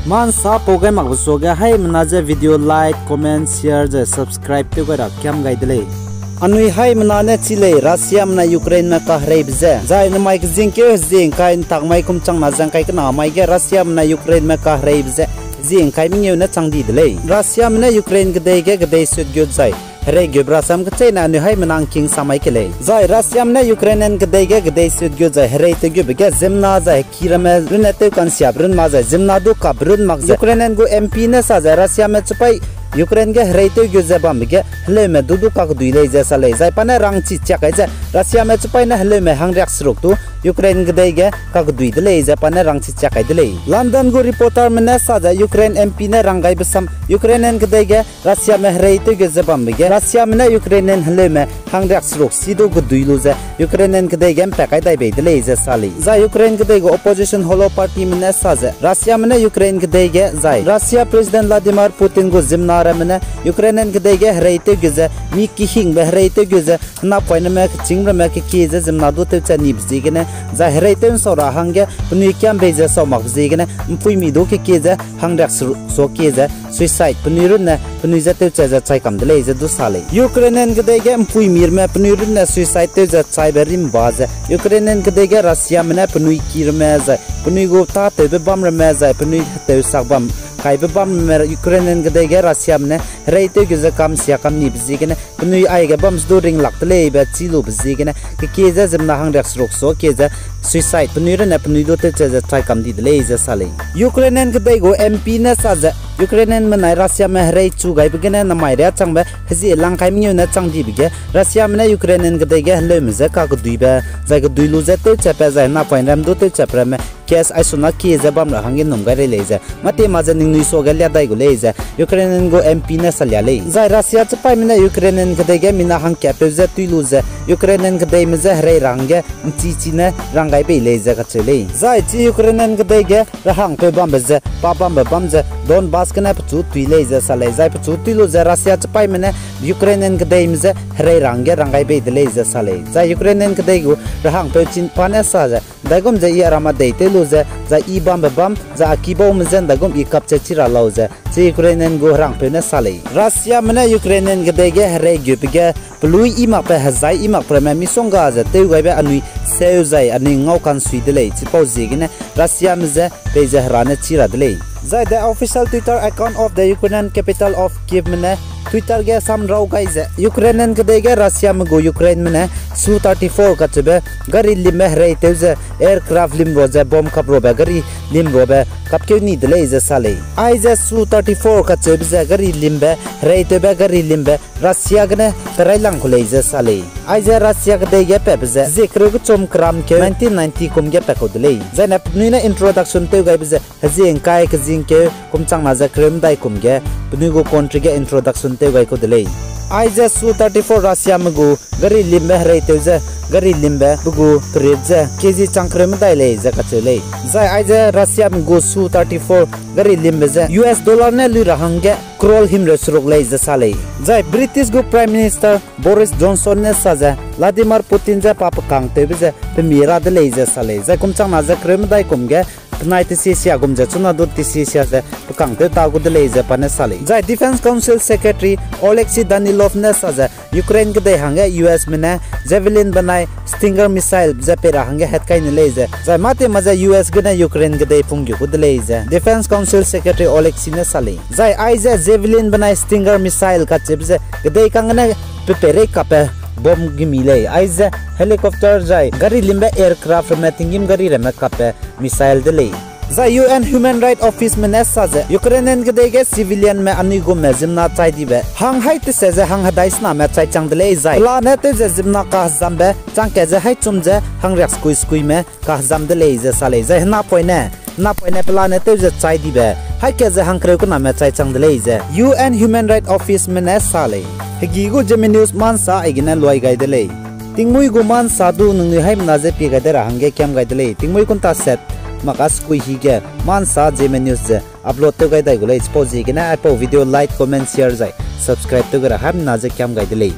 Man sa program mak so ga hai manaje video like comment share je subscribe te ga kyam gai dele anui hai manane chile Russia na Ukraine na ka hrei bze zai na mai jing ke jing kain tak mai kum chang na jang kai kana mai ge Russia na Ukraine na ka hrei bze jing kai mi na chang di dele Russia na Ukraine ge dei sud gyot zai Hre Gibrasam Kachena and Hai Manang King Samaikele. Zai Rasiam na Ukrainian Gdege Sud Gyoza Hre to Gubega Zimna Zai Kirame Runete Kansiab Run Maza Zimna do Kabrun Max Ukrainian go MP Nasa Rasiam Chupai Ukraine ge Hre to Gyoza Bamge Helme Dudu Kak Dule Sale Zai Pana Rangchi Chakaja Rasiam Chupai na Helme Hangrak Sruktu Ukraine Gdege Kak Duidele Zapana Rangchi Chakaidele. London go reporter Manasa Ukraine MP na Rangai Besam Ukrainian Gdege Rasiam Hre to Gyoza Bamge Russia na Ukrainian helme hangrak srok sido guduiluze Ukrainian kdai gem pakai dai bedele ze sali za Ukraine kdai go opposition holo party mena saze Russia na Ukraine kdai ge zai Russia president Vladimir Putin go zimnara mena Ukrainian kdai ge hreite geze mi ki hing be hreite geze na poina me chingra me ki ze zimna do te chani bzigene za hreite sora hange puni kyam beze so mak bzigene mpui mi do ki ze hangrak so ki ze suicide punirun na puniza te cha chai kam dele ze do Ukrainian Gdege Mpui Mirme Punurna suicide to Cyberim Baza, Ukrainian Gdege Russia Mena Punui Kirmeza, Punigo Tate Bam Remeza, Puni Sabam, Kaibam Ukrainian Gdege Russia Mene, Rate Gizakam Siakam Nibzigene, Puni Aigabams during Laktale, Betsilu Bzigene, Keza Zemnahang Rexroxo, Keza, suicide Punurna Punido Taikam did laser Sally. Ukrainian Gdego MP Nasaza. Ukrainian menai Russia me hrei chu gai begene na mai ria changbe hezi lang kai mnyu na chang di bige Russia me Ukrainian gdai ge hlem ze ka gu duibe za gu duilu ze te chepe za na pain ram do te chepre me kes ai suna ki ze bam ra hangin num ga re le ze mate ma ze ning nui so ga lia dai gu le ze Ukrainian go MP na salya le za Russia chpai me Ukrainian gdai ge mina hang ke pe ze tuilu ze Ukrainian gdai me ze hrei rang ge chi chi na rang gai be le ze ka chele za chi Ukrainian gdai ge ra hang pe bam be ze pa bam ze don Kana pchu tuile za sale zai pchu tuilu za Russia chpai mena Ukrainian gdai mze hrei rangai be dele za sale za Ukrainian gdai go rahang pe chin pana sa za dagom za ya rama dei telu za i bam za akibo mzen dagom I kap chira lau za Ukrainian go rang pe na sale Russia mena Ukrainian gdai ge hrei gyupge plui I ma pe hazai I ma prema misonga za te gai be anui seu zai ani ngau kan sui dele chipo zigine Russia mze pe za hrana chira dele Zai the official Twitter account of the Ukrainian capital of Kiev mene Twitter ge sam rau guys Ukrainian gdai ge Russia me go Ukraine mene Su-34 ka chebe gari lim hrei teuze aircraft lim roze bomb kap robe gari lim robe kap ke ni dele ze sale ai ze Su-34 ka chebe ze gari limbe hrei tebe gari limbe Russia gne perai lang khule ze sale ai ze Russia gdai ge pe ze zikru gu chom kram ke 1990 kum ge pe ko dele ze na nina introduction te gai ze hazing kai ke ke kumchang na za krem dai kumge punigo country ge introduction te gai ko dele ai za Su-34 Russia mago gari limbe hrei teuze gari limbe bugu preze kezi changkrem dai le za ka chele za ai za Russia mago Su-34 gari limbe za US dollar ne lu rahangge crore him resrok le za sale za British go prime minister Boris Johnson ne sa za Vladimir Putin za pap kang tebe za mira de le za sale za kumchang na za krem dai kumge Tonight Sisia gumja chuna dot Sisia se kang te ta gud le je pane sale jai defense council secretary Oleksiy Danilov ne sa Ukraine gde hange US mena javelin banai stinger missile je pera hange het kai ne le je jai mate maja US gna Ukraine gde pungyu gud le je defense council secretary Oleksiy ne sale jai ai je javelin banai stinger missile ka chebje gde kang ne pepere kape bom gimile aiza helicopter jai gari limba aircraft me tingim gari rema kape missile dele za UN human right office menesa je Ukrainian gdege civilian me anigo me zimna chai dibe hang haite se je hang hadais na me chai chang dele zai planet je zimna ka zambe chang ke je hai chum je hang rex kui me ka zam dele je sale je na poine planet je chai dibe hai ke je hang kre ko na me chai chang dele je UN human right office menesa le Gigo Zeme news man sa igina loi gai dele tingmui gu man sa du nung hai na je pi gai dera hange kyam gai dele tingmui kun ta set makas kui hi ge man sa Zeme news je upload to gai dai gule expose igina apo video like comment share jai subscribe to gara ham na je kyam gai dele